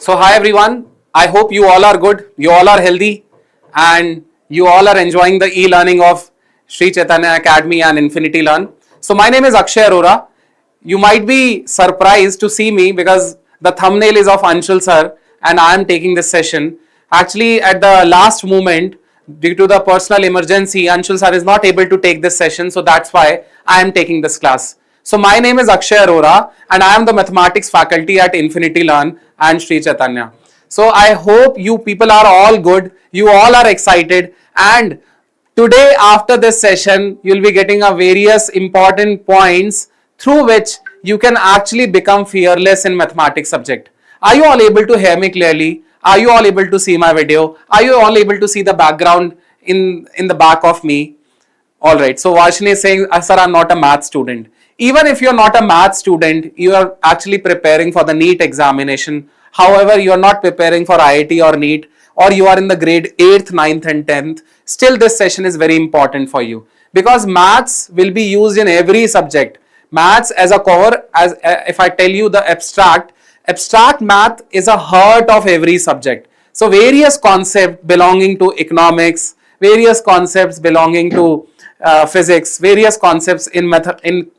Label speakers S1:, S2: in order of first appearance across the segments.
S1: So hi everyone, I hope you all are good, you all are healthy and you all are enjoying the e-learning of Sri Chaitanya Academy and Infinity Learn. So my name is Akshay Arora. You might be surprised to see me because the thumbnail is of Anshul Sir and I am taking this session. Actually at the last moment, due to the personal emergency, Anshul Sir is not able to take this session, so that's why I am taking this class. So my name is Akshay Arora and I am the mathematics faculty at Infinity Learn and Sri Chaitanya. So I hope you people are all good, you all are excited, and today after this session you will be getting a various important points through which you can actually become fearless in mathematics subject. Are you all able to hear me clearly? Are you all able to see my video? Are you all able to see the background in the back of me? Alright, so Vashini is saying, sir, I'm not a math student. Even if you're not a math student, you are actually preparing for the NEET examination. However, you are not preparing for IIT or NEET, or you are in the grade 8th, 9th and 10th, still this session is very important for you. Because maths will be used in every subject. Maths as a core, as if I tell you the abstract math is a heart of every subject. So various concepts belonging to economics, various concepts belonging to physics, various concepts in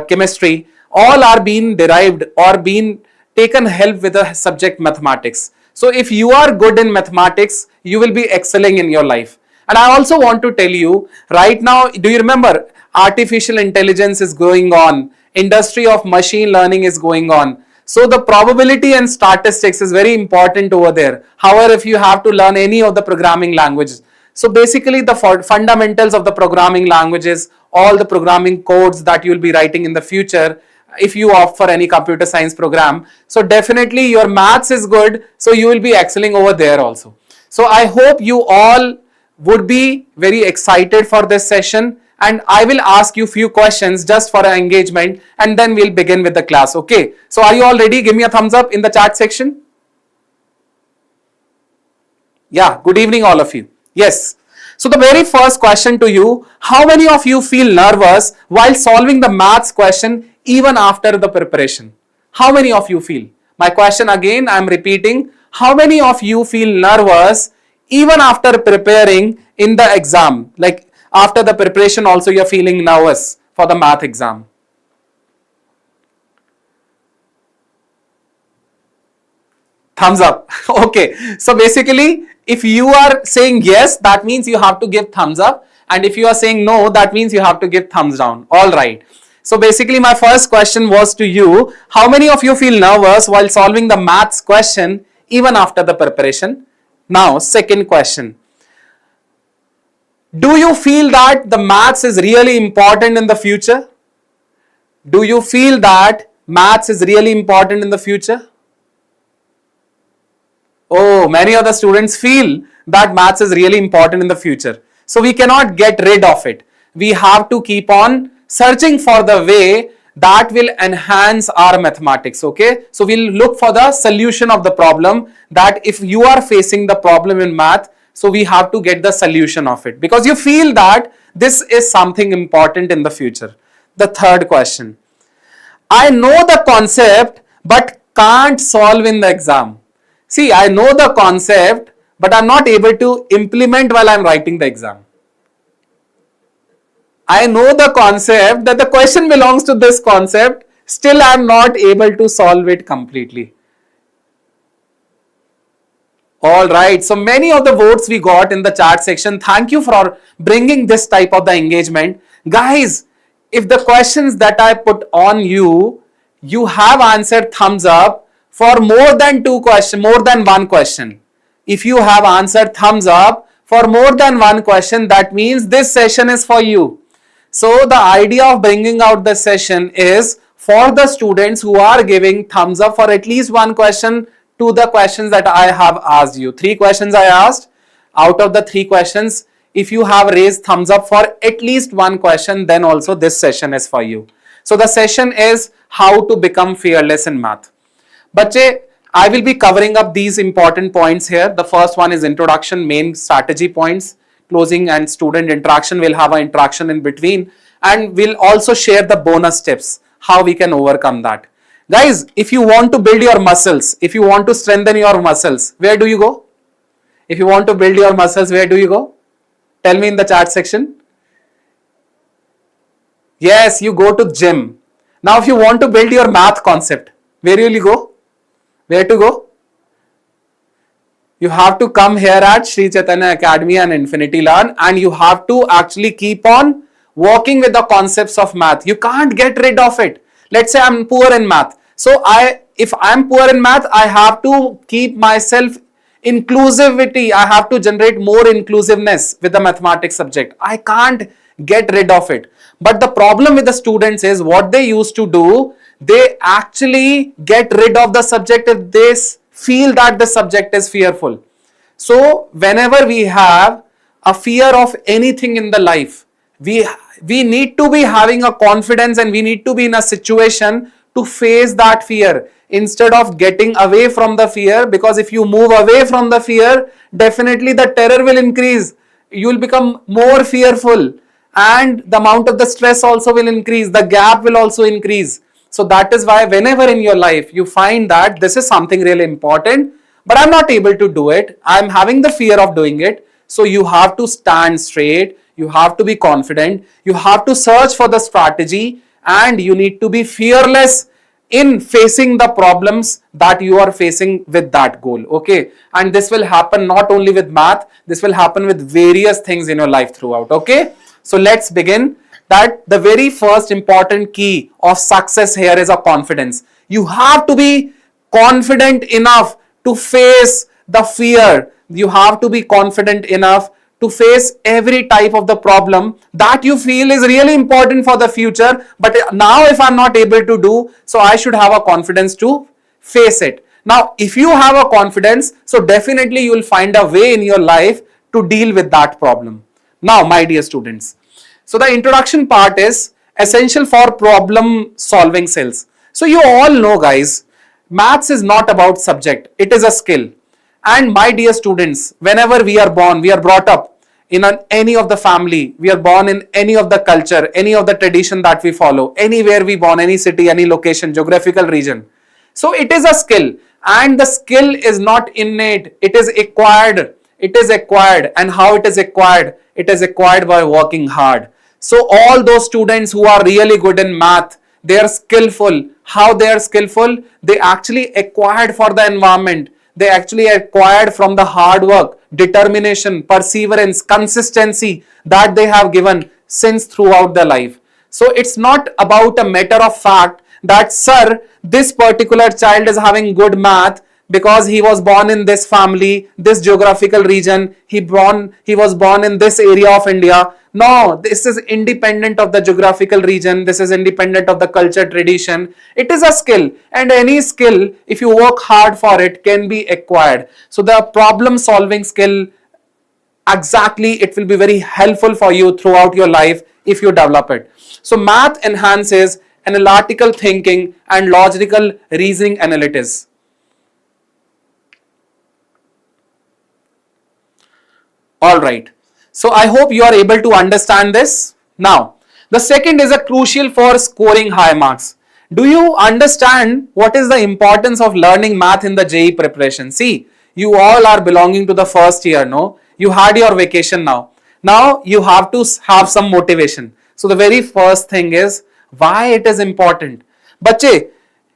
S1: chemistry, all are being derived or being taken help with the subject mathematics. So if you are good in mathematics, you will be excelling in your life. And I also want to tell you right now, do you remember artificial intelligence is going on, industry of machine learning is going on. So the probability and statistics is very important over there. However, if you have to learn any of the programming languages, so basically the fundamentals of the programming languages, all the programming codes that you will be writing in the future, if you opt for any computer science program, so definitely your maths is good, so you will be excelling over there also. So I hope you all would be very excited for this session, and I will ask you few questions just for an engagement and then we'll begin with the class. Okay, so are you all ready? Give me a thumbs up in the chat section. Yeah, good evening all of you. Yes. So the very first question to you, how many of you feel nervous while solving the maths question even after the preparation? How many of you feel? My question again, I am repeating, how many of you feel nervous even after preparing in the exam? Like after the preparation also you are feeling nervous for the math exam. Thumbs up. Okay, so basically if you are saying yes, that means you have to give thumbs up, and if you are saying no, that means you have to give thumbs down. All right. So basically my first question was to you, how many of you feel nervous while solving the maths question even after the preparation? Now second question, do you feel that the maths is really important in the future? Do you feel that maths is really important in the future? Oh, many of the students feel that maths is really important in the future. So we cannot get rid of it. We have to keep on searching for the way that will enhance our mathematics. Okay, so we'll look for the solution of the problem, that if you are facing the problem in math, so we have to get the solution of it because you feel that this is something important in the future. The third question, I know the concept but can't solve in the exam. See, I know the concept but I'm not able to implement while I'm writing the exam. I know the concept, that the question belongs to this concept, still I'm not able to solve it completely. Alright, so many of the votes we got in the chat section. Thank you for bringing this type of the engagement. Guys, if the questions that I put on you, you have answered thumbs up for more than one question. If you have answered thumbs up for more than one question, that means this session is for you. So the idea of bringing out the session is for the students who are giving thumbs up for at least one question to the questions that I have asked you. 3 questions I asked. Out of the 3 questions, if you have raised thumbs up for at least one question, then also this session is for you. So the session is how to become fearless in math. Bache, I will be covering up these important points here. The first one is introduction, main strategy points, closing and student interaction. We'll have an interaction in between, and we'll also share the bonus tips, how we can overcome that. Guys, if you want to build your muscles, if you want to strengthen your muscles, where do you go? If you want to build your muscles, where do you go? Tell me in the chat section. Yes, you go to gym. Now, if you want to build your math concept, where will you go? Where to go? You have to come here at Sri Chaitanya Academy and Infinity Learn, and you have to actually keep on working with the concepts of math. You can't get rid of it. Let's say I'm poor in math. So if I'm poor in math, I have to keep myself inclusivity. I have to generate more inclusiveness with the mathematics subject. I can't get rid of it. But the problem with the students is what they used to do, they actually get rid of the subject if they feel that the subject is fearful. So whenever we have a fear of anything in the life, we need to be having a confidence, and we need to be in a situation to face that fear instead of getting away from the fear, because if you move away from the fear, definitely the terror will increase. You will become more fearful, and the amount of the stress also will increase. The gap will also increase. So that is why whenever in your life you find that this is something really important, but I'm not able to do it, I'm having the fear of doing it, so you have to stand straight, you have to be confident, you have to search for the strategy, and you need to be fearless in facing the problems that you are facing with that goal. Okay, and this will happen not only with math, this will happen with various things in your life throughout. Okay, so let's begin. That the very first important key of success here is a confidence. You have to be confident enough to face the fear. You have to be confident enough to face every type of the problem that you feel is really important for the future. But now if I'm not able to do, so I should have a confidence to face it. Now, if you have a confidence, so definitely you will find a way in your life to deal with that problem. Now, my dear students, so the introduction part is essential for problem solving skills. So you all know, guys, maths is not about subject, it is a skill. And my dear students, whenever we are born, we are brought up in any of the family, we are born in any of the culture, any of the tradition that we follow, anywhere we born, any city, any location, geographical region. So it is a skill, and the skill is not innate, it is acquired. It is acquired. And how it is acquired? It is acquired by working hard. So all those students who are really good in math, they are skillful. How they are skillful? They actually acquired for the environment. They actually acquired from the hard work, determination, perseverance, consistency that they have given since throughout their life. So it's not about a matter of fact that, sir, this particular child is having good math because he was born in this family, this geographical region, he was born in this area of India. No, this is independent of the geographical region, this is independent of the culture, tradition. It is a skill, and any skill, if you work hard for it, can be acquired. So the problem solving skill, exactly, it will be very helpful for you throughout your life if you develop it. So math enhances analytical thinking and logical reasoning abilities. All right. So I hope you are able to understand this. Now, the second is a crucial for scoring high marks. Do you understand what is the importance of learning math in the JEE preparation? See, you all are belonging to the first year, no? You had your vacation now. Now you have to have some motivation. So the very first thing is why it is important. Bache,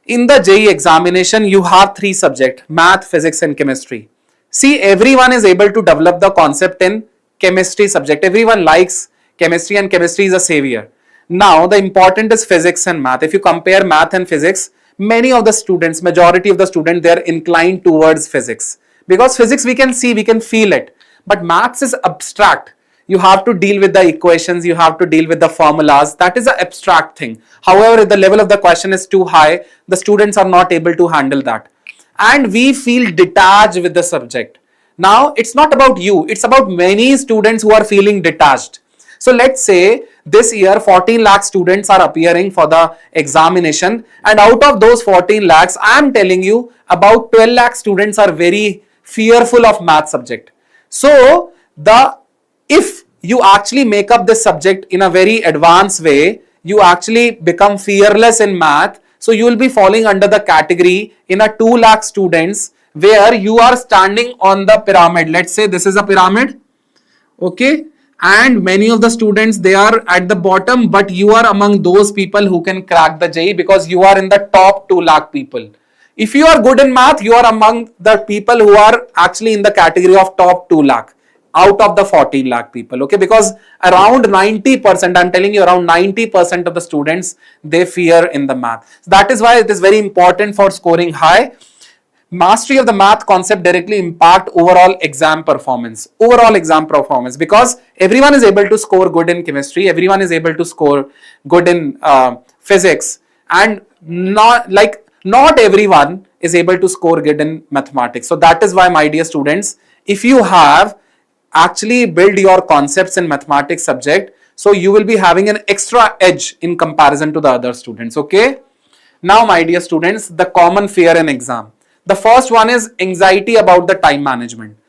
S1: in the JEE examination, you have three subjects, math, physics and chemistry. See, everyone is able to develop the concept in chemistry subject. Everyone likes chemistry, and chemistry is a savior. Now, the important is physics and math. If you compare math and physics, many of the students, majority of the students, they are inclined towards physics. Because physics we can see, we can feel it. But maths is abstract. You have to deal with the equations, you have to deal with the formulas. That is an abstract thing. However, if the level of the question is too high, the students are not able to handle that. And we feel detached with the subject. Now, it's not about you, it's about many students who are feeling detached. So let's say this year 14 lakh students are appearing for the examination, and out of those 14 lakhs, I am telling you about 12 lakh students are very fearful of math subject. So if you actually make up this subject in a very advanced way, you actually become fearless in math. So you will be falling under the category in a 2 lakh students where you are standing on the pyramid. Let's say this is a pyramid, okay, and many of the students, they are at the bottom, but you are among those people who can crack the JEE because you are in the top 2 lakh people. If you are good in math, you are among the people who are actually in the category of top 2 lakh out of the 14 lakh people, okay, because around 90%, I'm telling you, around 90% of the students, they fear in the math. That is why it is very important for scoring high. Mastery of the math concept directly impact overall exam performance, because everyone is able to score good in chemistry, everyone is able to score good in physics, and not everyone is able to score good in mathematics. So that is why, my dear students, if you have actually build your concepts in mathematics subject, so you will be having an extra edge in comparison to the other students, okay? Now, my dear students, the common fear in exam. The first one is anxiety about the time management.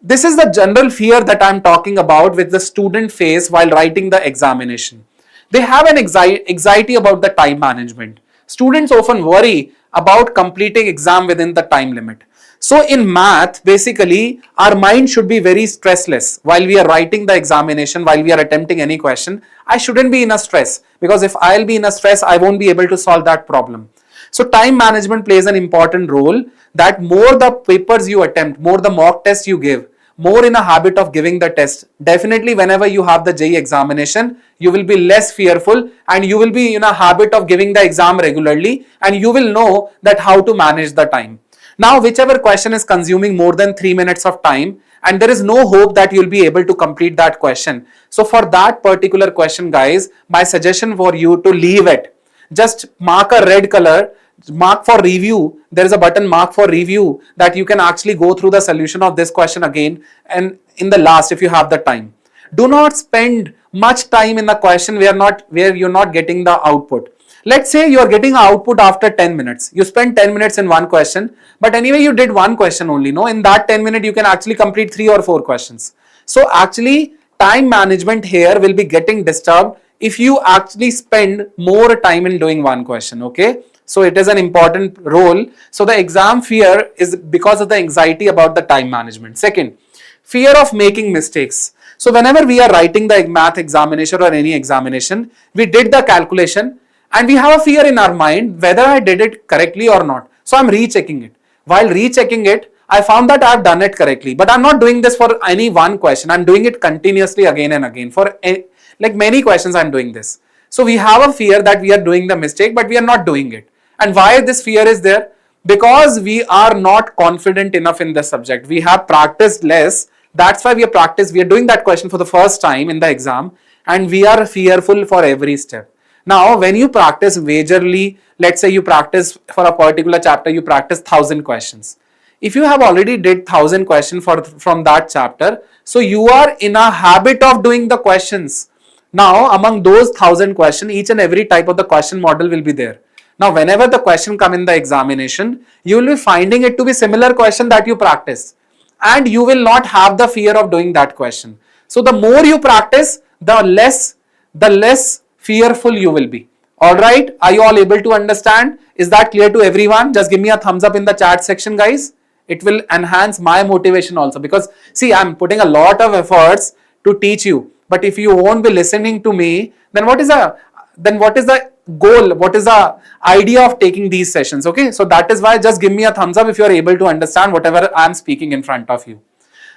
S1: This is the general fear that I'm talking about with the student face while writing the examination. They have an anxiety about the time management. Students often worry about completing exam within the time limit. So in math, basically, our mind should be very stressless while we are writing the examination, while we are attempting any question. I shouldn't be in a stress, because if I'll be in a stress, I won't be able to solve that problem. So time management plays an important role, that more the papers you attempt, more the mock tests you give, more in a habit of giving the test. Definitely whenever you have the JEE examination, you will be less fearful and you will be in a habit of giving the exam regularly, and you will know that how to manage the time. Now, whichever question is consuming more than 3 minutes of time, and there is no hope that you'll be able to complete that question. So for that particular question, guys, my suggestion for you to leave it. Just mark a red color, mark for review. There is a button, mark for review, that you can actually go through the solution of this question again, and in the last, if you have the time. Do not spend much time in the question where you're not getting the output. Let's say you are getting an output after 10 minutes. You spend 10 minutes in one question, but anyway you did one question only. No, in that 10 minutes you can actually complete 3 or 4 questions. So actually time management here will be getting disturbed if you actually spend more time in doing one question, okay? So it is an important role. So the exam fear is because of the anxiety about the time management. Second, fear of making mistakes. So whenever we are writing the math examination or any examination, we did the calculation and we have a fear in our mind whether I did it correctly or not. So I'm rechecking it. While rechecking it, I found that I've done it correctly, but I'm not doing this for any one question. I'm doing it continuously again and again. For like many questions, I'm doing this. So we have a fear that we are doing the mistake, but we are not doing it. And why this fear is there? Because we are not confident enough in the subject. We have practiced less. That's why we are doing that question for the first time in the exam, and we are fearful for every step. Now, when you practice majorly, let's say you practice for a particular chapter, you practice 1,000 questions. If you have already did 1,000 questions from that chapter, so you are in a habit of doing the questions. Now, among those 1,000 questions, each and every type of the question model will be there. Now, whenever the question come in the examination, you will be finding it to be similar question that you practice, and you will not have the fear of doing that question. So the more you practice, the less fearful you will be. All right, are you all able to understand? Is that clear to everyone? Just give me a thumbs up in the chat section, guys. It will enhance my motivation also, because see, I'm putting a lot of efforts to teach you, but if you won't be listening to me, then what is the goal? What is the idea of taking these sessions? Okay, so that is why just give me a thumbs up if you are able to understand whatever I'm speaking in front of you.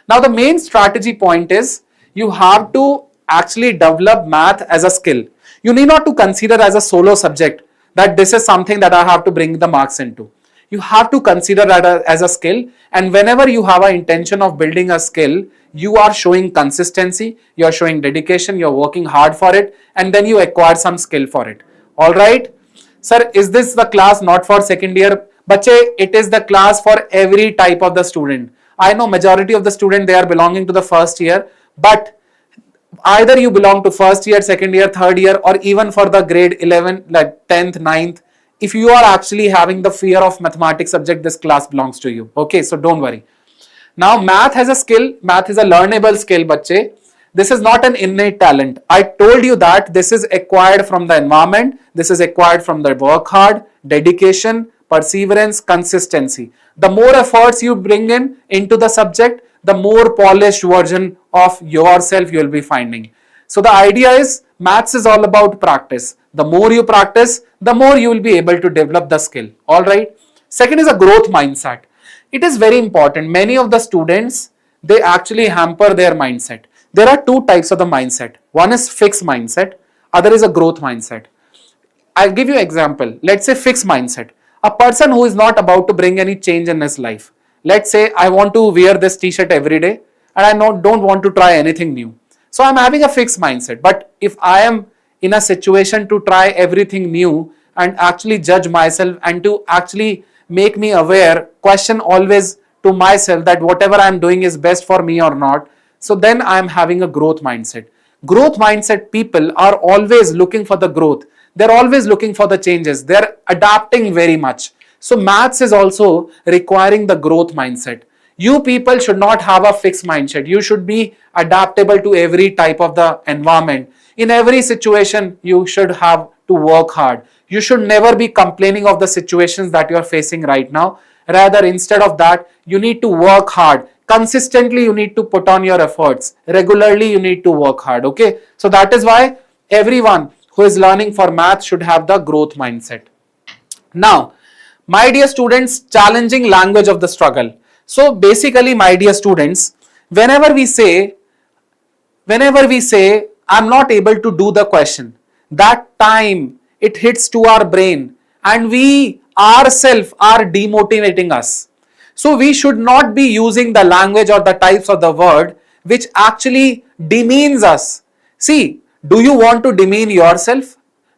S1: Now, the main strategy point is you have to actually develop math as a skill. You need not to consider as a solo subject that this is something that I have to bring the marks into. You have to consider that as a skill, and whenever you have an intention of building a skill, you are showing consistency, you are showing dedication, you are working hard for it, and then you acquire some skill for it. All right, sir, is this the class not for second year? Bache, it is the class for every type of the student. I know majority of the student, they are belonging to the first year, but either you belong to first year, second year, third year, or even for the grade 11, like 10th, 9th, if you are actually having the fear of mathematics subject, this class belongs to you. Okay, so don't worry. Now, math has a skill, math is a learnable skill, bache. This is not an innate talent. I told you that this is acquired from the environment. This is acquired from the work hard, dedication, perseverance, consistency. The more efforts you bring in into the subject, the more polished version of yourself you will be finding. So the idea is maths is all about practice. The more you practice, the more you will be able to develop the skill. All right. Second is a growth mindset. It is very important. Many of the students, they actually hamper their mindset. There are two types of the mindset. One is fixed mindset. Other is a growth mindset. I'll give you an example. Let's say fixed mindset. A person who is not about to bring any change in his life. Let's say I want to wear this t-shirt every day and I don't want to try anything new. So I'm having a fixed mindset. But if I am in a situation to try everything new and actually judge myself and to actually make me aware, question always to myself that whatever I'm doing is best for me or not, so then I'm having a growth mindset. Growth mindset people are always looking for the growth. They're always looking for the changes. They're adapting very much. So maths is also requiring the growth mindset. You people should not have a fixed mindset. You should be adaptable to every type of the environment. In every situation, you should have to work hard. You should never be complaining of the situations that you are facing right now. Rather, instead of that, you need to work hard. Consistently, you need to put on your efforts. Regularly, you need to work hard. Okay. So that is why everyone who is learning for math should have the growth mindset. Now, my dear students, challenging language of the struggle. So basically, my dear students, whenever we say, I'm not able to do the question, that time it hits to our brain and we ourselves are demotivating us. So we should not be using the language or the types of the word which actually demeans us. See, do you want to demean yourself?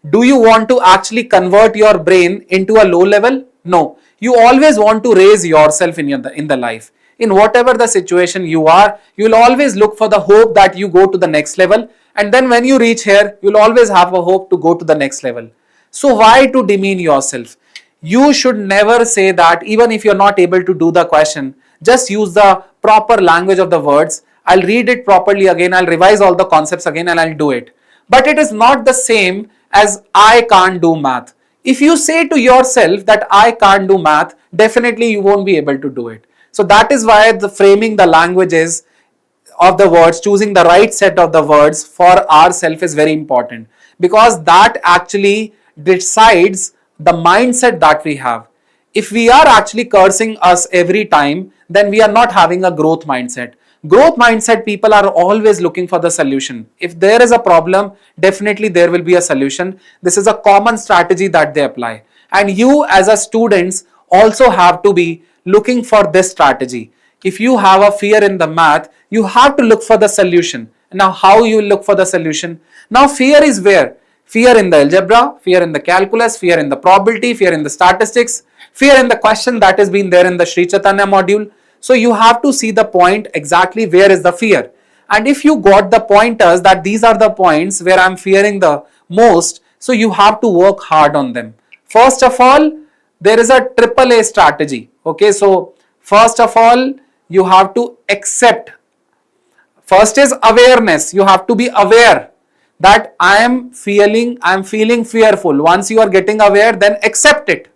S1: Do you want to actually convert your brain into a low level? No. You always want to raise yourself in the life. In whatever the situation you are, you will always look for the hope that you go to the next level. And then when you reach here, you will always have a hope to go to the next level. So why to demean yourself? You should never say that even if you're not able to do the question, just use the proper language of the words. I'll read it properly again. I'll revise all the concepts again and I'll do it. But it is not the same as I can't do math. If you say to yourself that I can't do math, definitely you won't be able to do it. So that is why the framing the languages of the words, choosing the right set of the words for ourselves is very important, because that actually decides the mindset that we have. If we are actually cursing us every time, then we are not having a growth mindset. Growth mindset people are always looking for the solution. If there is a problem, definitely there will be a solution. This is a common strategy that they apply. And you as a students also have to be looking for this strategy. If you have a fear in the math, you have to look for the solution. Now, how you look for the solution? Now, fear is where? Fear in the algebra, fear in the calculus, fear in the probability, fear in the statistics, fear in the question that has been there in the Sri Chaitanya module. So you have to see the point exactly where is the fear. And if you got the pointers that these are the points where I'm fearing the most, so you have to work hard on them. First of all, there is a AAA strategy. Okay, so first of all, you have to accept. First is awareness. You have to be aware that I am feeling fearful. Once you are getting aware, then accept it.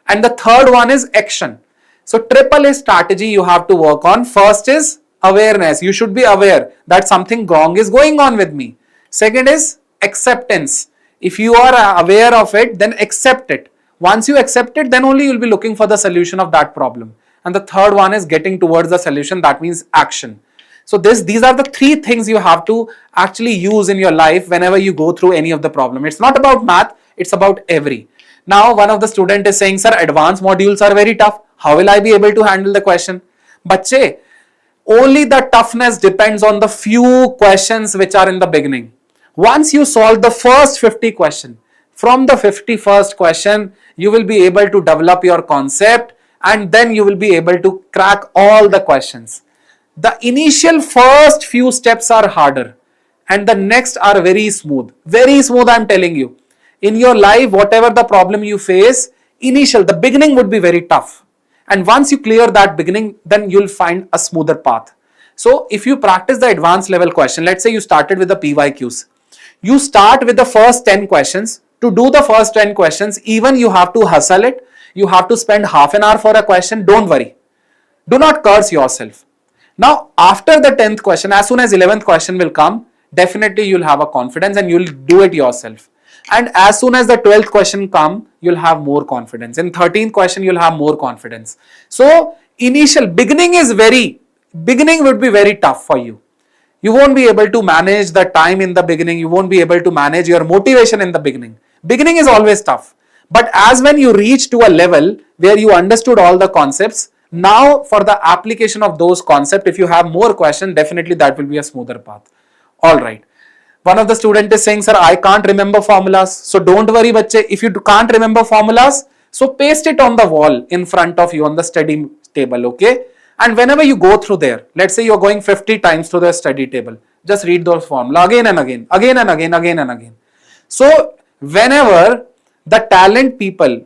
S1: And the third one is action. So AAA strategy you have to work on. First is awareness. You should be aware that something wrong is going on with me. Second is acceptance. If you are aware of it, then accept it. Once you accept it, then only you will be looking for the solution of that problem. And the third one is getting towards the solution. That means action. So these are the three things you have to actually use in your life whenever you go through any of the problem. It's not about math. It's about every. Now, one of the student is saying, sir, advanced modules are very tough. How will I be able to handle the question? Bache, only the toughness depends on the few questions which are in the beginning. Once you solve the first 50 question, from the 51st question, you will be able to develop your concept and then you will be able to crack all the questions. The initial first few steps are harder and the next are very smooth. Very smooth, I'm telling you. In your life, whatever the problem you face, the beginning would be very tough. And once you clear that beginning, then you'll find a smoother path. So if you practice the advanced level question, let's say you started with the PYQs. You start with the first 10 questions. To do the first 10 questions, even you have to hustle it. You have to spend half an hour for a question. Don't worry. Do not curse yourself. Now, after the 10th question, as soon as 11th question will come, definitely you'll have a confidence and you'll do it yourself. And as soon as the 12th question come, you'll have more confidence. In 13th question, you'll have more confidence. So, beginning would be very tough for you. You won't be able to manage the time in the beginning. You won't be able to manage your motivation in the beginning. Beginning is always tough. But as when you reach to a level where you understood all the concepts, now for the application of those concepts, if you have more questions, definitely that will be a smoother path. All right. One of the students is saying, sir, I can't remember formulas. So don't worry, bache. If you can't remember formulas, so paste it on the wall in front of you on the study table, okay? And whenever you go through there, let's say you're going 50 times through the study table, just read those formula again and again, again and again, again and again. So whenever the talent people,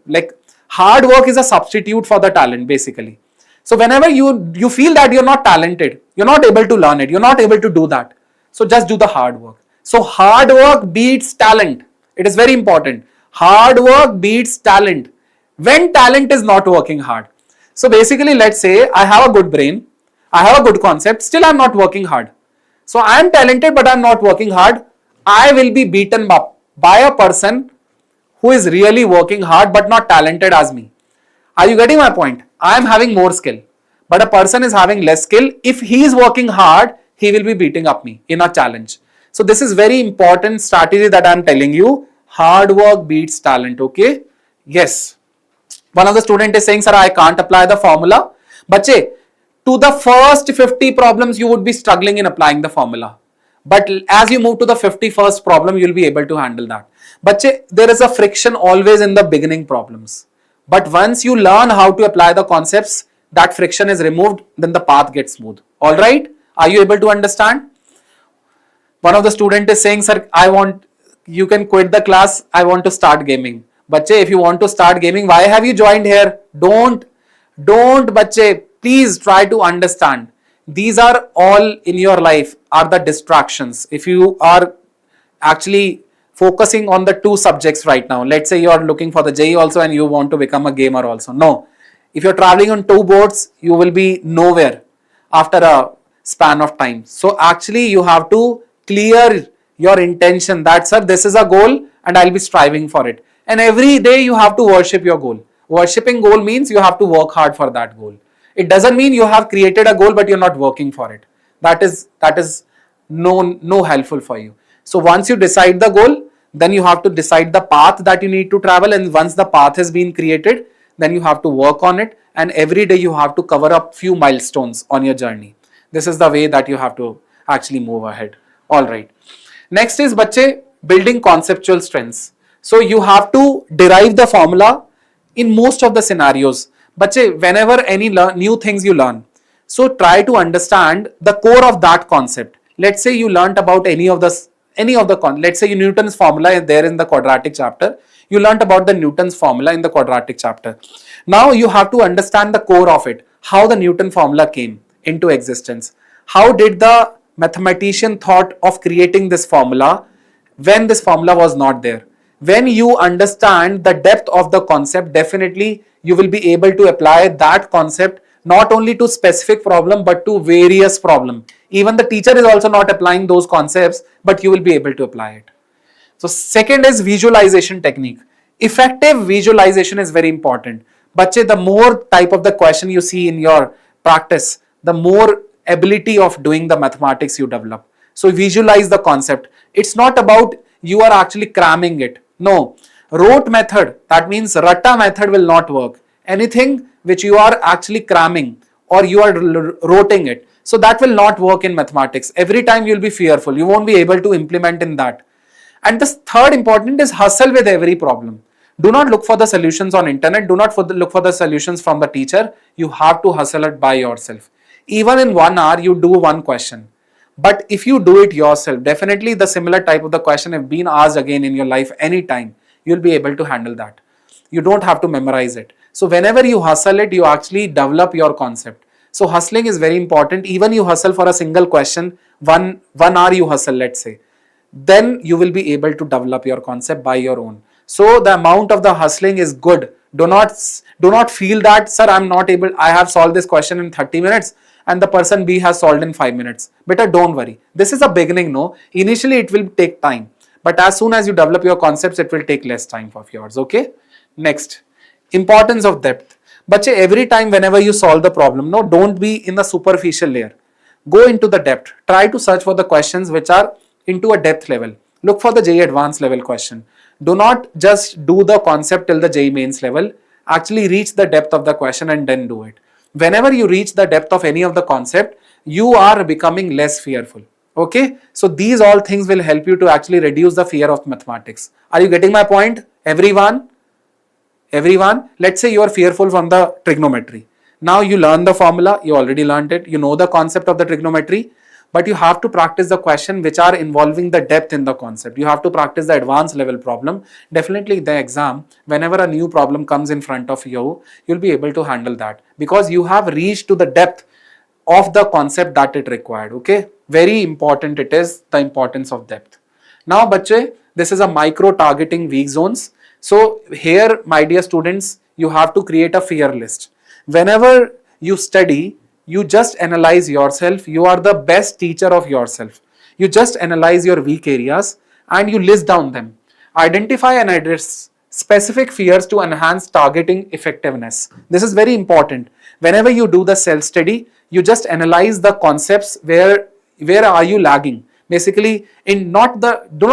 S1: like hard work is a substitute for the talent basically. So whenever you feel that you're not talented, you're not able to learn it, you're not able to do that. So just do the hard work. So hard work beats talent. It is very important. Hard work beats talent when talent is not working hard. So basically, let's say I have a good brain, I have a good concept, still I'm not working hard. So I am talented but I'm not working hard. I will be beaten up by a person who is really working hard but not talented as me. Are you getting my point? I am having more skill, but a person is having less skill. If he is working hard, he will be beating up me in a challenge. So this is very important strategy that I am telling you. Hard work beats talent, okay? Yes. One of the student is saying, sir, I can't apply the formula. Bache, to the first 50 problems, you would be struggling in applying the formula. But as you move to the 51st problem, you'll be able to handle that. Bache, there is a friction always in the beginning problems. But once you learn how to apply the concepts, that friction is removed, then the path gets smooth. All right? Are you able to understand? One of the student is saying, sir, you can quit the class. I want to start gaming. Bache, if you want to start gaming, why have you joined here? Don't, bache, please try to understand. These are all in your life are the distractions. If you are actually focusing on the two subjects right now, let's say you are looking for the JEE also and you want to become a gamer also. No, if you're traveling on two boats, you will be nowhere after a span of time. So actually you have to clear your intention that, sir, this is a goal and I'll be striving for it. And every day you have to worship your goal. Worshipping goal means you have to work hard for that goal. It doesn't mean you have created a goal but you're not working for it. That is no helpful for you. So once you decide the goal, then you have to decide the path that you need to travel, and once the path has been created, then you have to work on it, and every day you have to cover up few milestones on your journey. This is the way that you have to actually move ahead. All right. Next is, bache, building conceptual strengths. So you have to derive the formula in most of the scenarios. Bache, whenever any new things you learn, so try to understand the core of that concept. Let's say you learnt about let's say Newton's formula is there in the quadratic chapter. You learnt about the Newton's formula in the quadratic chapter. Now you have to understand the core of it, how the Newton formula came into existence. How did the mathematician thought of creating this formula when this formula was not there? When you understand the depth of the concept, definitely you will be able to apply that concept not only to specific problem but to various problem. Even the teacher is also not applying those concepts, but you will be able to apply it. So second is visualization technique. Effective visualization is very important. Bache, the more type of the question you see in your practice, the more ability of doing the mathematics you develop. So visualize the concept. It's not about you are actually cramming it. No, rote method, that means ratta method will not work. Anything which you are actually cramming or you are roting it, so that will not work in mathematics. Every time you'll be fearful. You won't be able to implement in that. And the third important is hustle with every problem. Do not look for the solutions on internet. Do not look for the solutions from the teacher. You have to hustle it by yourself. Even in 1 hour, you do one question. But if you do it yourself, definitely the similar type of the question have been asked again in your life anytime, you'll be able to handle that. You don't have to memorize it. So whenever you hustle it, you actually develop your concept. So hustling is very important. Even you hustle for a single question, one hour you hustle, let's say, then you will be able to develop your concept by your own. So the amount of the hustling is good. Do not feel that, sir, I'm not able, I have solved this question in 30 minutes and the person B has solved in 5 minutes. Better don't worry. This is a beginning, no. Initially it will take time, but as soon as you develop your concepts, it will take less time of yours. Okay. Next, importance of depth. But every time whenever you solve the problem, no, don't be in the superficial layer. Go into the depth. Try to search for the questions which are into a depth level. Look for the JEE advanced level question. Do not just do the concept till the JEE mains level. Actually reach the depth of the question and then do it. Whenever you reach the depth of any of the concept, you are becoming less fearful. Okay. So these all things will help you to actually reduce the fear of mathematics. Are you getting my point, everyone? Everyone, let's say you are fearful from the trigonometry. Now you learn the formula, you already learned it, you know the concept of the trigonometry, but you have to practice the question which are involving the depth in the concept. You have to practice the advanced level problem. Definitely the exam, whenever a new problem comes in front of you, you'll be able to handle that because you have reached to the depth of the concept that it required. Okay, very important it is, the importance of depth. Now bache, this is a micro targeting weak zones. So here, my dear students, you have to create a fear list. Whenever you study, you just analyze yourself. You are the best teacher of yourself. You just analyze your weak areas and you list down them. Identify and address specific fears to enhance targeting effectiveness. This is very important. Whenever you do the self-study, you just analyze the concepts where are you lagging. Basically, do not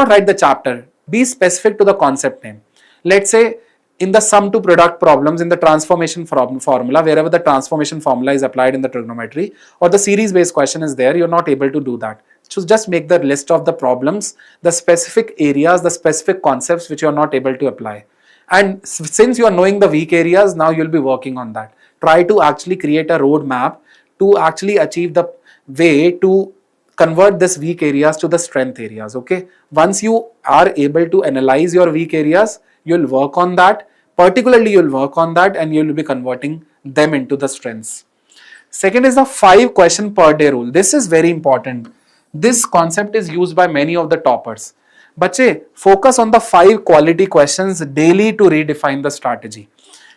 S1: write the chapter. Be specific to the concept name. Let's say in the sum to product problems in the transformation formula, wherever the transformation formula is applied in the trigonometry or the series based question is there, you're not able to do that. So just make the list of the problems, the specific areas, the specific concepts which you're not able to apply. And since you are knowing the weak areas, now you'll be working on that. Try to actually create a roadmap to actually achieve the way to convert this weak areas to the strength areas. Okay. Once you are able to analyze your weak areas, you'll work on that. Particularly, you'll work on that and you'll be converting them into the strengths. Second is the 5 question per day rule. This is very important. This concept is used by many of the toppers. Bache, focus on the 5 quality questions daily to redefine the strategy.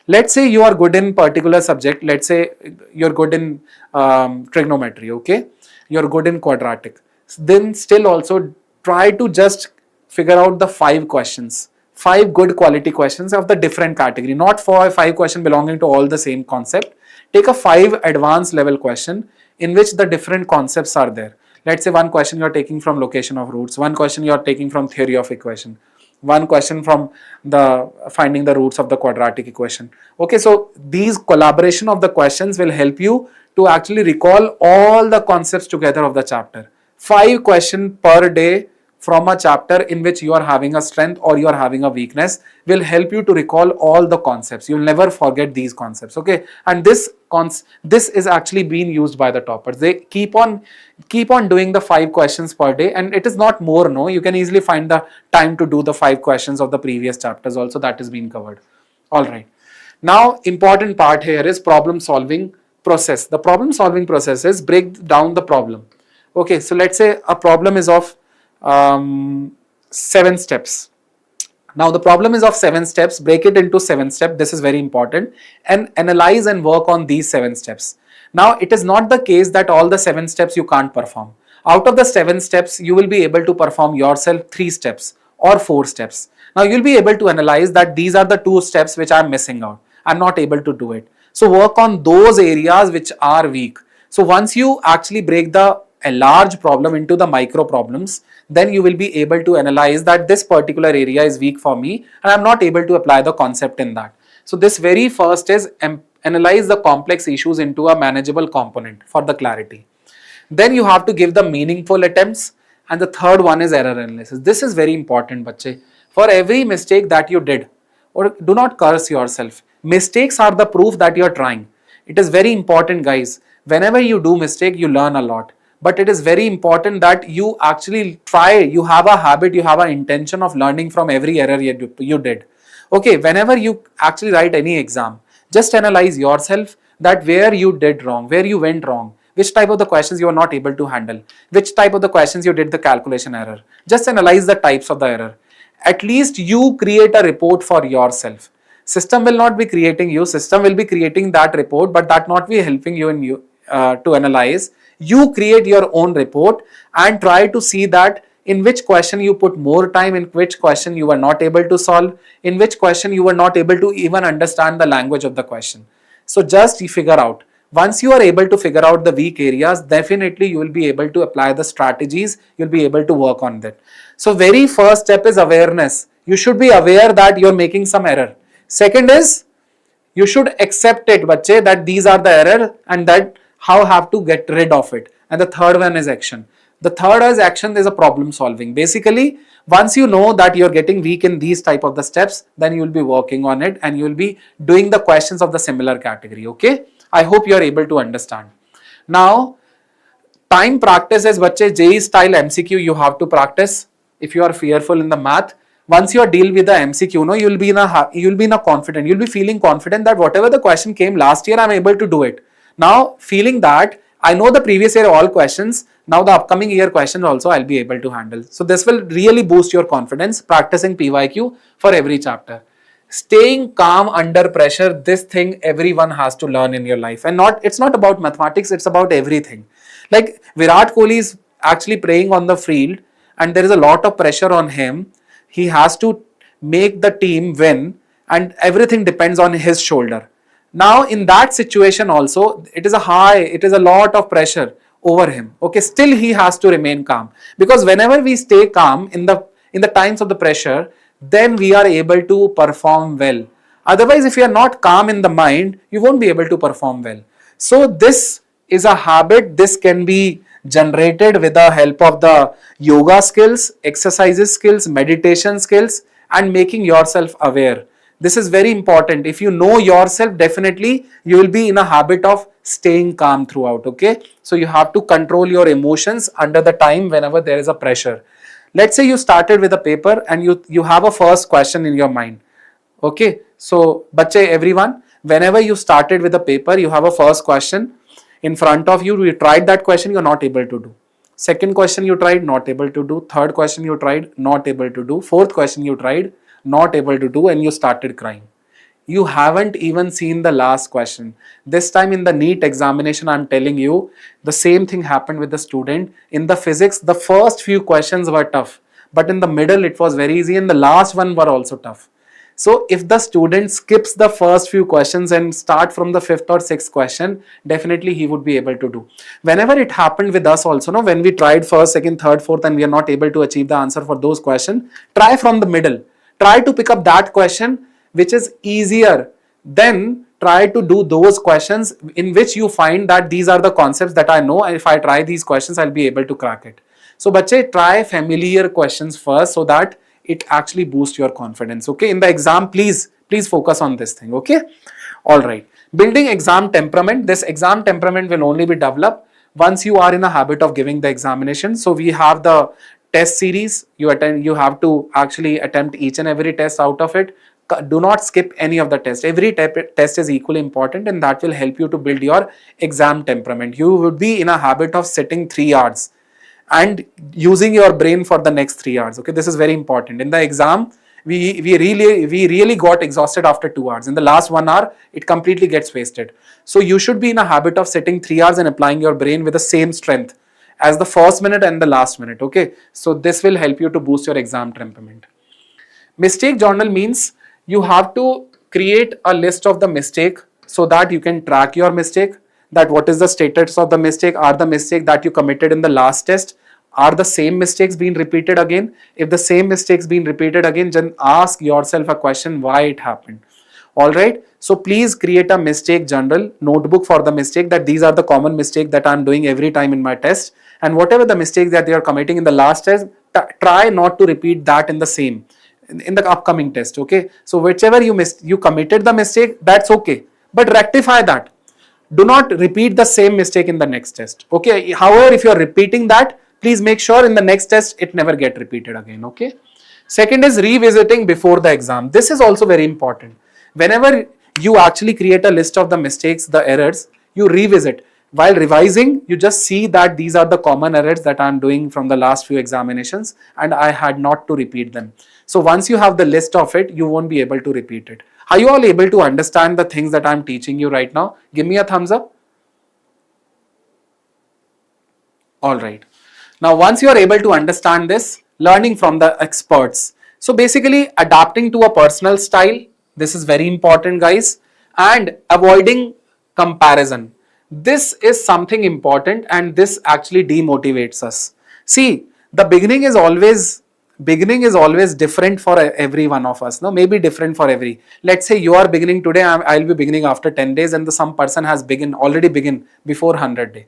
S1: Let's say you are good in particular subject. Let's say you're good in trigonometry. Okay, you're good in quadratic. Then still also try to just figure out the 5 questions. 5 good quality questions of the different category, not for 5 questions belonging to all the same concept. Take a 5 advanced level question in which the different concepts are there. Let's say one question you're taking from location of roots, one question you're taking from theory of equation, one question from the finding the roots of the quadratic equation. Okay, so these collaboration of the questions will help you to actually recall all the concepts together of the chapter. 5 questions per day from a chapter in which you are having a strength or you are having a weakness will help you to recall all the concepts. You'll never forget these concepts. Okay, and this is actually being used by the toppers. They keep on doing the 5 questions per day, and it is not more. No, you can easily find the time to do the 5 questions of the previous chapters also that is being covered. All right. Now, important part here is problem solving process. The problem solving process is break down the problem. Okay, so let's say a problem is of 7 steps. Now the problem is of 7 steps. Break it into 7 steps. This is very important, and analyze and work on these 7 steps. Now it is not the case that all the 7 steps you can't perform. Out of the 7 steps, you will be able to perform yourself 3 steps or 4 steps. Now you'll be able to analyze that these are the 2 steps which I'm missing out. I'm not able to do it. So work on those areas which are weak. So once you actually break a large problem into the micro problems, then you will be able to analyze that this particular area is weak for me and I'm not able to apply the concept in that. So this very first is analyze the complex issues into a manageable component for the clarity. Then you have to give the meaningful attempts, and the third one is error analysis. This is very important, bache. For every mistake that you did, or do not curse yourself. Mistakes are the proof that you are trying. It is very important, guys. Whenever you do mistake, you learn a lot. But it is very important that you actually try, you have a habit, you have an intention of learning from every error you did. Okay, whenever you actually write any exam, just analyze yourself, that where you did wrong, where you went wrong, which type of the questions you are not able to handle, which type of the questions you did the calculation error. Just analyze the types of the error. At least you create a report for yourself. System will not be creating you, system will be creating that report, but that not be helping you in you to analyze. You create your own report and try to see that in which question you put more time, in which question you were not able to solve, in which question you were not able to even understand the language of the question. So just figure out. Once you are able to figure out the weak areas, definitely you will be able to apply the strategies, you'll be able to work on that. So very first step is awareness. You should be aware that you're making some error. Second is, you should accept it, bache, that these are the error and that how have to get rid of it. And the third one is action. The third is action is a problem solving. Basically, once you know that you're getting weak in these type of the steps, then you will be working on it and you will be doing the questions of the similar category. Okay. I hope you are able to understand. Now, time practice is bache, JEE style MCQ you have to practice. If you are fearful in the math, once you are deal with the MCQ, no, you'll be in a confident. You'll be feeling confident that whatever the question came last year, I'm able to do it. Now, feeling that I know the previous year all questions, now the upcoming year questions also I'll be able to handle. So this will really boost your confidence, practicing PYQ for every chapter. Staying calm under pressure, this thing everyone has to learn in your life, and it's not about mathematics, it's about everything. Like Virat Kohli is actually playing on the field and there is a lot of pressure on him. He has to make the team win and everything depends on his shoulder. Now in that situation also, it is a lot of pressure over him. Okay, still he has to remain calm, because whenever we stay calm in the times of the pressure, then we are able to perform well. Otherwise, if you are not calm in the mind, you won't be able to perform well. So this is a habit. This can be generated with the help of the yoga skills, exercises skills, meditation skills, and making yourself aware. This is very important. If you know yourself, definitely you will be in a habit of staying calm throughout. Okay, so you have to control your emotions under the time whenever there is a pressure. Let's say you started with a paper and you have a first question in your mind. Okay, so bache, everyone, whenever you started with a paper, you have a first question in front of you. You tried that question, you're not able to do. Second question you tried, not able to do. Third question you tried, not able to do. Fourth question you tried, not able to do, and you started crying. You haven't even seen the last question. This time in the NEET examination, I'm telling you, the same thing happened with the student. In the physics, the first few questions were tough, but in the middle it was very easy and the last one were also tough. So if the student skips the first few questions and start from the fifth or sixth question, definitely he would be able to do. Whenever it happened with us also, no, when we tried first, second, third, fourth and we are not able to achieve the answer for those questions, try from the middle. Try to pick up that question which is easier, then try to do those questions in which you find that these are the concepts that I know, and if I try these questions, I'll be able to crack it. So, bache, try familiar questions first so that it actually boosts your confidence. Okay, in the exam, please focus on this thing. Okay, all right. Building exam temperament. This exam temperament will only be developed once you are in a habit of giving the examination. So we have the test series. You have to actually attempt each and every test out of it. Do not skip any of the tests. Every test is equally important and that will help you to build your exam temperament. You would be in a habit of sitting 3 hours and using your brain for the next 3 hours. Okay, this is very important. In the exam, we really got exhausted after 2 hours. In the last 1 hour, it completely gets wasted. So you should be in a habit of sitting 3 hours and applying your brain with the same strength as the first minute and the last minute. Okay, so this will help you to boost your exam temperament. Mistake journal means you have to create a list of the mistake so that you can track your mistake, that what is the status of the mistake, are the mistake that you committed in the last test, are the same mistakes being repeated again. If the same mistakes being repeated again, then ask yourself a question why it happened. All right, so please create a mistake journal, notebook for the mistake, that these are the common mistakes that I'm doing every time in my test, and whatever the mistakes that they are committing in the last test, try not to repeat that in the upcoming test. Okay, so whichever you committed the mistake, that's okay, but rectify that. Do not repeat the same mistake in the next test. Okay, however, if you are repeating that, please make sure in the next test it never get repeated again. Okay, second is revisiting before the exam. This is also very important. Whenever you actually create a list of the mistakes, the errors, you revisit. While revising, you just see that these are the common errors that I'm doing from the last few examinations and I had not to repeat them. So once you have the list of it, you won't be able to repeat it. Are you all able to understand the things that I'm teaching you right now? Give me a thumbs up. All right. Now, once you are able to understand this, learning from the experts. So basically adapting to a personal style. This is very important, guys, and avoiding comparison. This is something important and this actually demotivates us. See, the beginning is always different for every one of us. No, maybe different for every. Let's say you are beginning today, I'll be beginning after 10 days and some person has already begin before 100 day.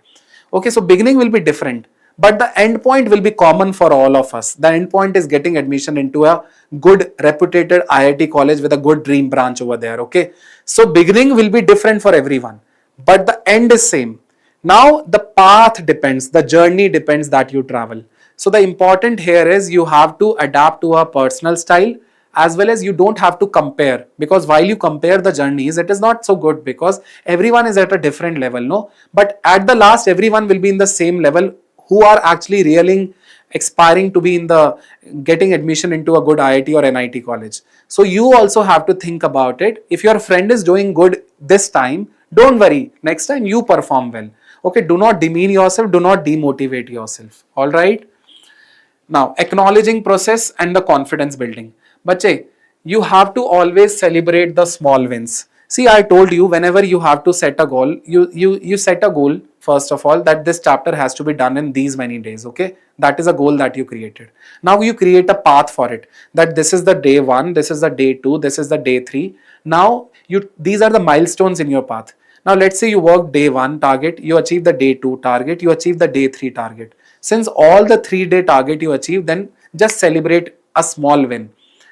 S1: Okay, so beginning will be different, but the end point will be common for all of us. The end point is getting admission into a good reputed IIT college with a good dream branch over there. Okay, so beginning will be different for everyone, but the end is same. Now the path depends, the journey depends that you travel. So the important here is you have to adapt to a personal style, as well as you don't have to compare, because while you compare the journeys, it is not so good because everyone is at a different level, no? But at the last, everyone will be in the same level who are actually really aspiring to be in the getting admission into a good IIT or NIT college. So you also have to think about it. If your friend is doing good this time, don't worry. Next time you perform well. Okay, do not demean yourself, do not demotivate yourself. All right. Now, acknowledging process and the confidence building. Bache, you have to always celebrate the small wins. See, I told you whenever you have to set a goal, you set a goal first of all that this chapter has to be done in these many days. Okay, that is a goal that you created. Now you create a path for it. That this is the day 1, this is the day 2, this is the day 3. Now these are the milestones in your path. Now let's say you work day 1 target, you achieve the day 2 target, you achieve the day 3 target. Since all the 3-day target you achieve, then just celebrate a small win.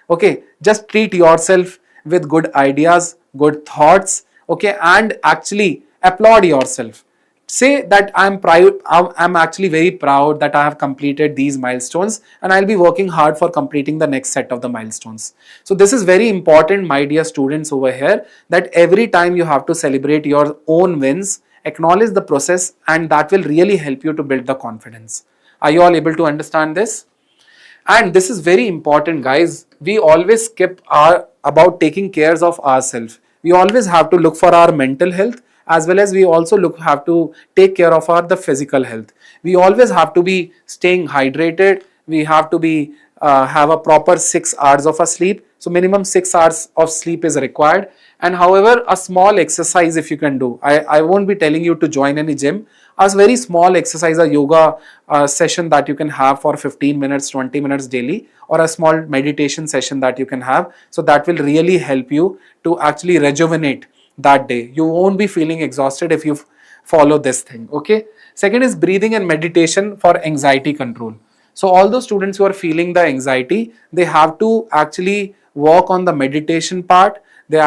S1: Okay, just treat yourself with good ideas, good thoughts, okay, and actually applaud yourself. Say that I'm proud, I'm actually very proud that I have completed these milestones and I'll be working hard for completing the next set of the milestones. So this is very important, my dear students over here, that every time you have to celebrate your own wins, acknowledge the process, and that will really help you to build the confidence. Are you all able to understand this? And this is very important, guys. We always skip about taking care of ourselves. We always have to look for our mental health, as well as we also have to take care of the physical health. We always have to be staying hydrated. We have to be have a proper 6 hours of a sleep. So minimum 6 hours of sleep is required. And however, a small exercise if you can do. I won't be telling you to join any gym. A very small exercise, a yoga session that you can have for 15 minutes, 20 minutes daily, or a small meditation session that you can have. So that will really help you to actually rejuvenate that day. You won't be feeling exhausted if you follow this thing. Okay. Second is breathing and meditation for anxiety control. So all those students who are feeling the anxiety, they have to actually work on the meditation part. They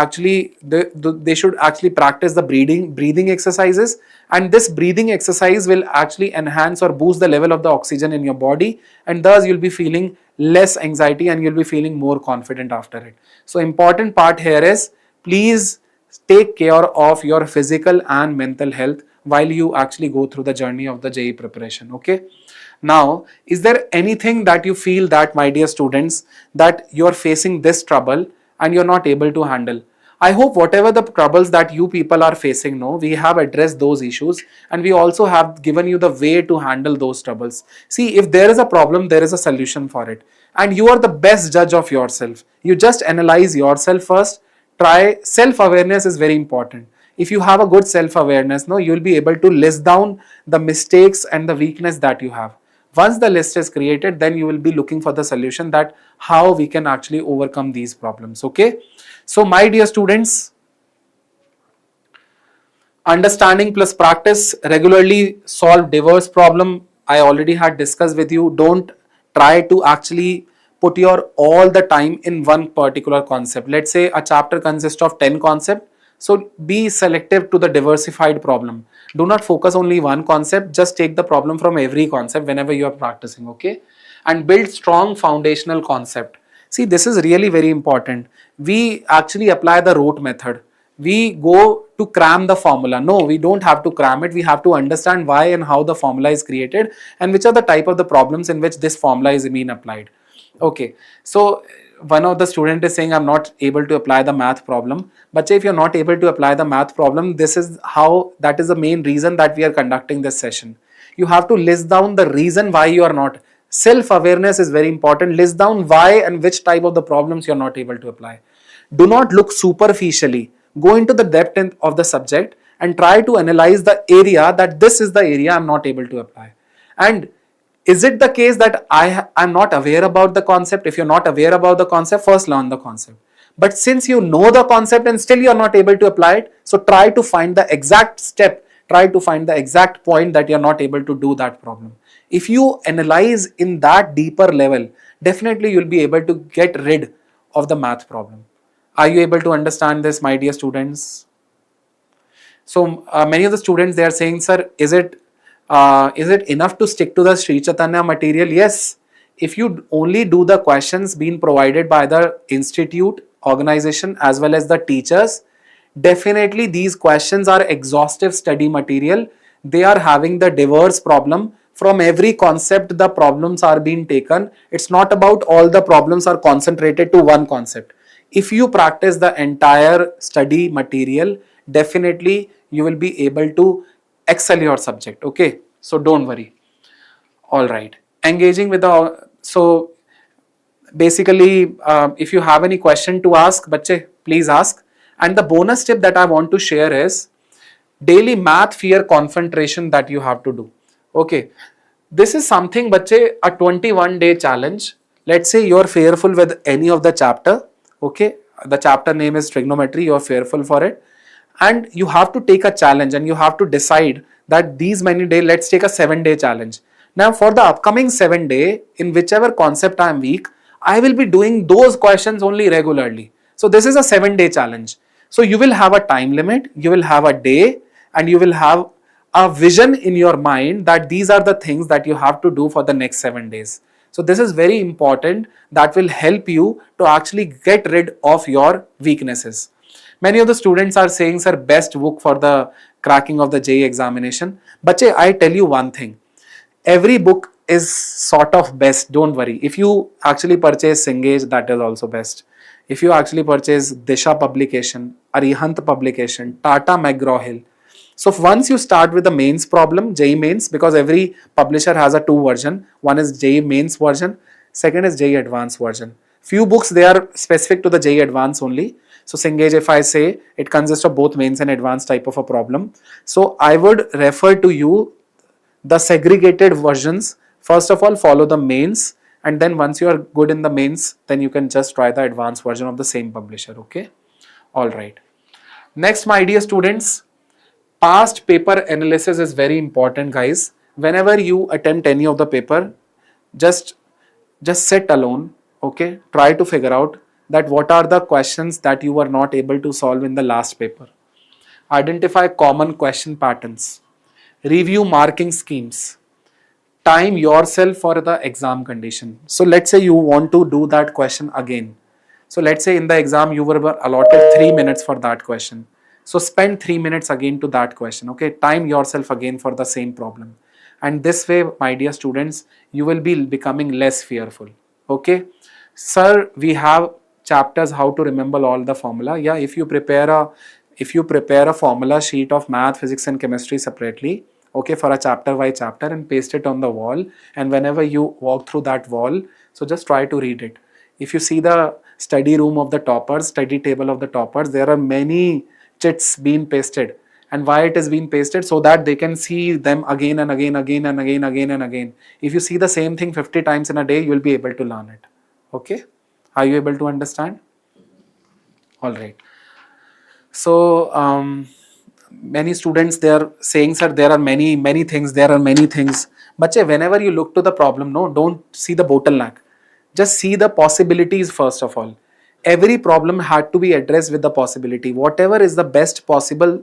S1: should actually practice the breathing exercises, and this breathing exercise will actually enhance or boost the level of the oxygen in your body, and thus you'll be feeling less anxiety and you'll be feeling more confident after it. So important part here is please take care of your physical and mental health while you actually go through the journey of the JEE preparation. Okay. Now, is there anything that you feel that, my dear students, that you're facing this trouble and you're not able to handle? I hope whatever the troubles that you people are facing, no, we have addressed those issues and we also have given you the way to handle those troubles. See, if there is a problem, there is a solution for it. And you are the best judge of yourself. You just analyze yourself first. Try self-awareness is very important. If you have a good self-awareness, no, you'll be able to list down the mistakes and the weakness that you have. Once the list is created, then you will be looking for the solution that how we can actually overcome these problems. Okay. So my dear students, understanding plus practice, regularly solve diverse problem. I already had discussed with you. Don't try to actually put your all the time in one particular concept. Let's say a chapter consists of 10 concepts. So be selective to the diversified problem. Do not focus only one concept. Just take the problem from every concept whenever you are practicing. Okay. And build strong foundational concept. See, this is really very important. We actually apply the rote method. we go to cram the formula. No, we don't have to cram it. We have to understand why and how the formula is created and which are the type of the problems in which this formula is being applied. Okay, so one of the student is saying I'm not able to apply the math problem. But if you're not able to apply the math problem, this is how, that is the main reason that we are conducting this session. You have to list down the reason why you are not. Self-awareness is very important. List down why and which type of the problems you're not able to apply. Do not look superficially. Go into the depth of the subject and try to analyze the area that this is the area I'm not able to apply. And is it the case that I'm not aware about the concept? If you're not aware about the concept, first learn the concept. But since you know the concept and still you're not able to apply it, so try to find the exact step, try to find the exact point that you're not able to do that problem. If you analyze in that deeper level, definitely you'll be able to get rid of the math problem. Are you able to understand this, my dear students? So many of the students, they are saying, sir, is it enough to stick to the Sri Chaitanya material? Yes. If you only do the questions being provided by the institute, organization as well as the teachers, definitely these questions are exhaustive study material. They are having the diverse problem. From every concept, the problems are being taken. It's not about all the problems are concentrated to one concept. If you practice the entire study material, definitely you will be able to excel your subject. Okay, so don't worry. All right, engaging with the, so basically if you have any question to ask, bache, please ask. And the bonus tip that I want to share is daily math fear concentration that you have to do. Okay, this is something, bache, a 21-day challenge. Let's say you're fearful with any of the chapter. Okay, the chapter name is trigonometry, you're fearful for it, and you have to take a challenge and you have to decide that these many days, let's take a 7-day challenge. Now for the upcoming 7 day, in whichever concept I am weak, I will be doing those questions only regularly. So this is a 7-day challenge. So you will have a time limit, you will have a day, and you will have a vision in your mind that these are the things that you have to do for the next 7 days. So this is very important. That will help you to actually get rid of your weaknesses. Many of the students are saying, sir, best book for the cracking of the JEE examination. Bache, I tell you one thing. Every book is sort of best, don't worry. If you actually purchase Cengage, that is also best. If you actually purchase Disha publication, Arihant publication, Tata McGraw-Hill. So once you start with the mains problem, JEE mains, because every publisher has a 2 version. One is JEE mains version, second is JEE advanced version. Few books, they are specific to the JEE advanced only. So Cengage, if I say, it consists of both mains and advanced type of a problem. So I would refer to you the segregated versions. First of all, follow the mains, and then once you are good in the mains, then you can just try the advanced version of the same publisher. Okay, all right. Next, my dear students, past paper analysis is very important, guys. Whenever you attempt any of the paper, just sit alone. Okay, try to figure out that what are the questions that you were not able to solve in the last paper. Identify common question patterns. Review marking schemes. Time yourself for the exam condition. So let's say you want to do that question again. So let's say in the exam you were allotted 3 minutes for that question. So spend 3 minutes again to that question. Okay, time yourself again for the same problem. And this way, my dear students, you will be becoming less fearful. Okay, sir, we have chapters how to remember all the formula. Yeah, if you prepare a formula sheet of math, physics and chemistry separately, okay, for a chapter by chapter, and paste it on the wall, and whenever you walk through that wall, so just try to read it. If you see the study room of the toppers, study table of the toppers, there are many chits being pasted. And why it is being pasted? So that they can see them again and again and again. If you see the same thing 50 times in a day, you will be able to learn it. Okay, are you able to understand? All right. So many students, they are saying, sir, there are many things, but whenever you look to the problem, no, don't see the bottleneck, just see the possibilities. First of all, every problem had to be addressed with the possibility. Whatever is the best possible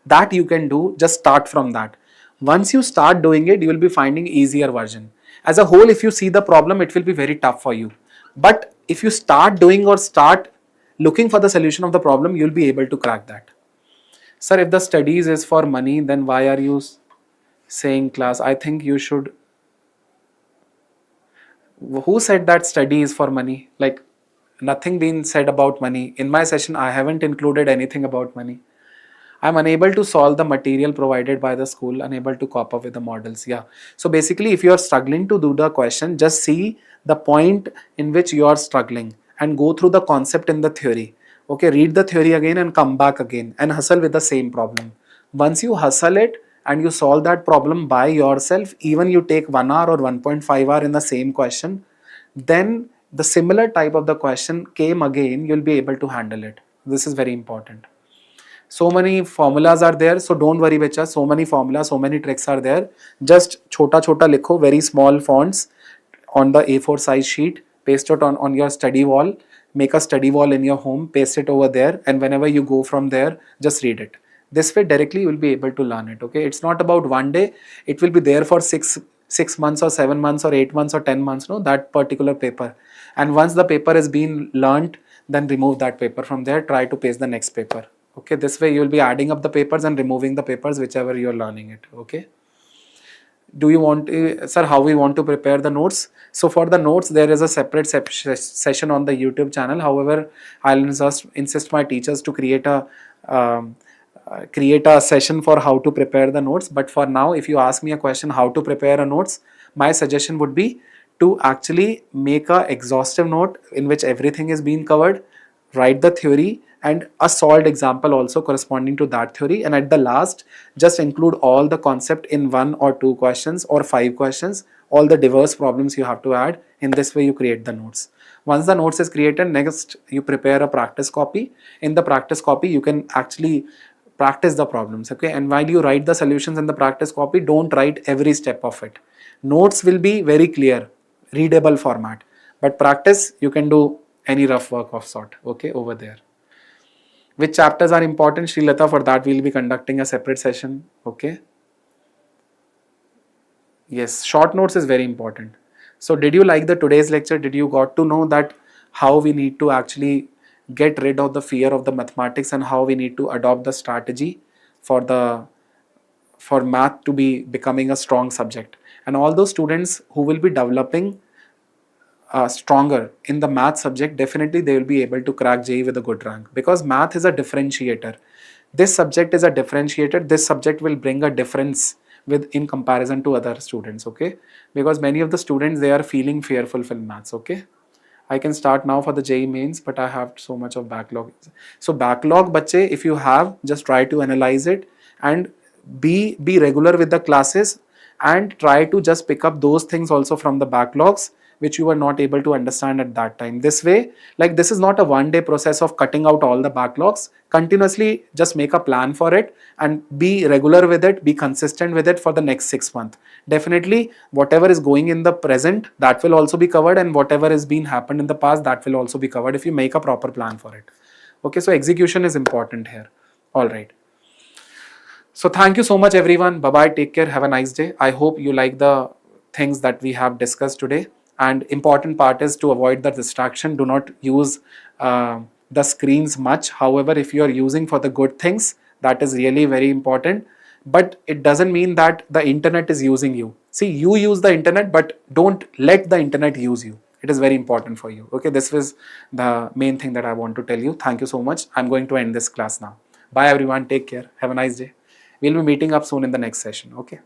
S1: that you can do, just start from that. Once you start doing it, you will be finding easier version. As a whole, if you see the problem, it will be very tough for you, but if you start doing or start looking for the solution of the problem, you will be able to crack that. Sir, if the studies is for money, then why are you saying class? I think you should. Who said that study is for money? Like, nothing been said about money. In my session, I haven't included anything about money. I'm unable to solve the material provided by the school, unable to cope up with the models. Yeah. So basically, if you are struggling to do the question, just see the point in which you are struggling and go through the concept in the theory. Okay, read the theory again and come back again and hustle with the same problem. Once you hustle it and you solve that problem by yourself, even you take 1 hour or 1.5 hour in the same question, then the similar type of the question came again, you'll be able to handle it. This is very important. So many formulas are there, so don't worry bacha, so many formulas, so many tricks are there. Just chota chota likho, very small fonts on the A4 size sheet, paste it on your study wall, make a study wall in your home, paste it over there, and whenever you go from there, just read it. This way directly you will be able to learn it. Okay, it's not about one day, it will be there for six months or 7 months or 8 months or 10 months, no, that particular paper. And once the paper is being learnt, then remove that paper from there, try to paste the next paper. Okay, this way you will be adding up the papers and removing the papers whichever you are learning it. Okay, do you want sir, how we want to prepare the notes? So for the notes there is a separate session on the YouTube channel. However, I'll just insist my teachers to create a session for how to prepare the notes. But for now, if you ask me a question how to prepare a notes, my suggestion would be to actually make a exhaustive note in which everything is being covered, write the theory and a solved example also corresponding to that theory, and at the last just include all the concept in 1 or 2 questions or 5 questions, all the diverse problems you have to add. In this way you create the notes. Once the notes is created, next you prepare a practice copy. In the practice copy you can actually practice the problems. Okay, and while you write the solutions in the practice copy, don't write every step of it. Notes will be very clear, readable format, but practice you can do any rough work of sort. Okay, over there. Which chapters are important, Srilata? For that we'll be conducting a separate session. Okay, yes, short notes is very important. So did you like the today's lecture? Did you got to know that how we need to actually get rid of the fear of the mathematics and how we need to adopt the strategy for the for math to be becoming a strong subject? And all those students who will be developing stronger in the math subject, definitely they will be able to crack JEE with a good rank, because math is a differentiator. This subject is a differentiator. This subject will bring a difference with in comparison to other students. Okay, because many of the students, they are feeling fearful in maths. Okay, I can start now for the JEE mains, but I have so much of backlog. So backlog, bache, if you have, just try to analyze it and be regular with the classes and try to just pick up those things also from the backlogs which you were not able to understand at that time. This way, like, this is not a one-day process of cutting out all the backlogs. Continuously just make a plan for it and be regular with it, be consistent with it for the next 6 months. Definitely whatever is going in the present, that will also be covered, and whatever has been happened in the past, that will also be covered if you make a proper plan for it. Okay, so execution is important here. All right. So thank you so much everyone. Bye bye, take care, have a nice day. I hope you like the things that we have discussed today. And important part is to avoid the distraction. Do not use the screens much. However, if you are using for the good things, that is really very important. But it doesn't mean that the internet is using you. See, you use the internet, but don't let the internet use you. It is very important for you. Okay, this was the main thing that I want to tell you. Thank you so much. I'm going to end this class now. Bye everyone. Take care. Have a nice day. We'll be meeting up soon in the next session. Okay.